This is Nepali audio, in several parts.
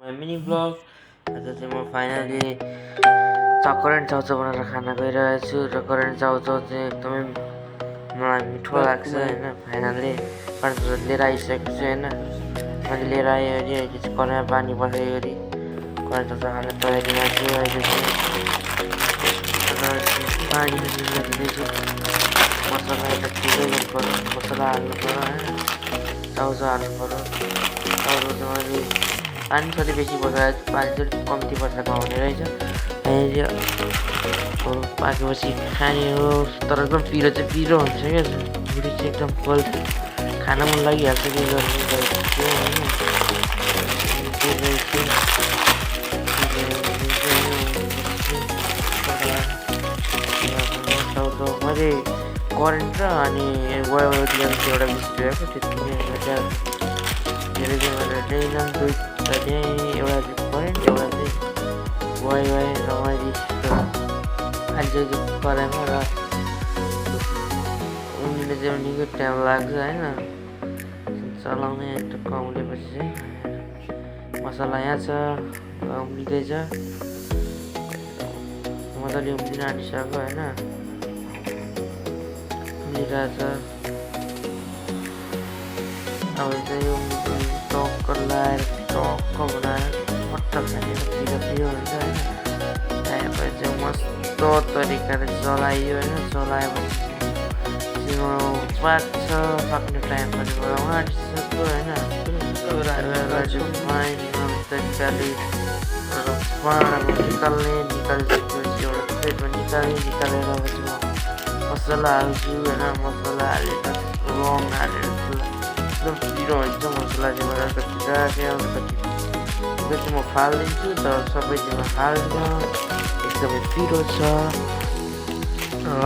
मिनी ब्लग आज चाहिँ म फाइनली करेन्ट चाउचाउ बनाएर खाना गइरहेको छु र करेन्ट चाउचाउ चाहिँ एकदमै मलाई मिठो लाग्छ होइन। फाइनली करेन्ट चाउचाउ लिएर आइसकेको छु होइन। मैले लिएर आएँ अहिले चाहिँ कराईमा पानी बसायो अरे करेन्ट चाउचाउ खाने तयारीमा छु। अहिले चाहिँ पानी दिँदैछु, मसला यता छिटो गर्नु पऱ्यो, मसला हाल्नु पऱ्यो होइन, चाउचाउ हाल्नु पऱ्यो। चाउचाउ चाहिँ मैले पानी कति बेसी बसाएको छु, पानी चाहिँ कम्ती बसाएको हुने रहेछ। पाकेपछि खाने हो, तर एकदम पिरो चाहिँ पिरो हुन्छ क्या, भुँडी चाहिँ एकदम कोल्ड खान मन लागिहाल्छ के गर्नु मैले करेन्ट र अनि वाइवाईको एउटा बिस्कुट ल्याएको त्यति नै धेरै चाहिँ मैले ल्याइनँ, दुईवटा ल्याएँ, एउटा चाहिँ करेन्ट एउटा चाहिँ वाइवाई र मैले हालिसकेको कराईमा र उम्लिने चाहिँ निकै टाइम लाग्छ होइन। चलाउने टक्क उम्लेपछि चाहिँ मसला यहाँ छ, उम्लिँदैछ, मजाले उम्लिन आँटिसक्यो होइन, उम्लिरहेछ। अब चाहिँ टक्क लगाएर टक्क बनाएर मट्टर खाने पिरो पिरो हुन्छ होइन। आएपछि चाहिँ मस्त तरिकाले चलाइयो होइन, चलाएपछि पाक्छ, पाक्ने टाइम पनि आँटिसक्यो होइन। फाइन तरिकाले निकालिसकेपछि एउटा प्लेटमा निकालेर पछि म मसला हाल्छु होइन। मसला हालेर रङ हालेर एकदम पिरो हुन्छ मसला चाहिँ मलाई कति राख्यो कति म फालिदिन्छु, तर सबै चाहिँ म हाल्दिनँ, एकदमै पिरो छ।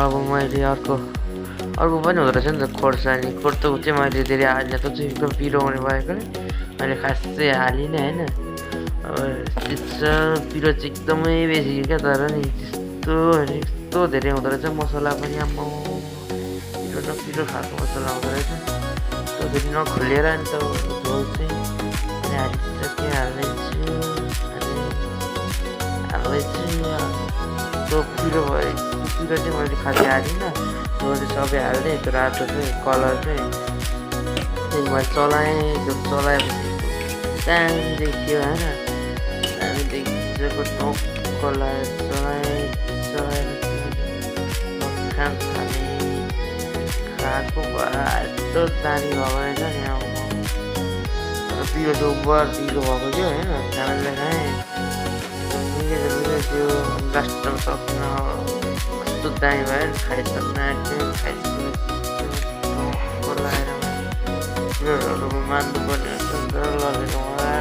अब मैले अर्को पनि हुँदो रहेछ नि त खोर्सानी, खोर्सानी चाहिँ मैले धेरै हालिनँ, त्यो चाहिँ एकदम पिरो हुने भएकोले मैले खास चाहिँ हालिनँ होइन। अब पिरो चाहिँ एकदमै बेसी क्या, तर नि यस्तो धेरै हुँदो रहेछ मसला पनि, आम्मा पिरो न पिरो खालको मसला हुँदो रहेछ, त्यो फेरि नखोलिएर नि त झोल चाहिँ अनि हालिसकेँ, हाल्दैछु त्यो पिरो भयो। पिरो चाहिँ मैले खालि हालिनँ, झोल चाहिँ सबै हाल्थेँ, त्यो रातो चाहिँ कलर चाहिँ मैले चलाएँ, त्यो चलाएपछि दामी देखियो होइन, दामी देखिसकेको टक्क लगाएर खाएको यस्तो दामी भएको रहेछ नि। अब पिरो चाहिँ ओभर पिरो भएको थियो होइन, खानाले खाएँ त्यो लास्टमा सक्न कस्तो दामी भयो नि, खाइसक्न आँट्यो, खाइसकेको लगाएर पिरोहरू मान्नुपर्ने हुन्छ नि त, लगेको मलाई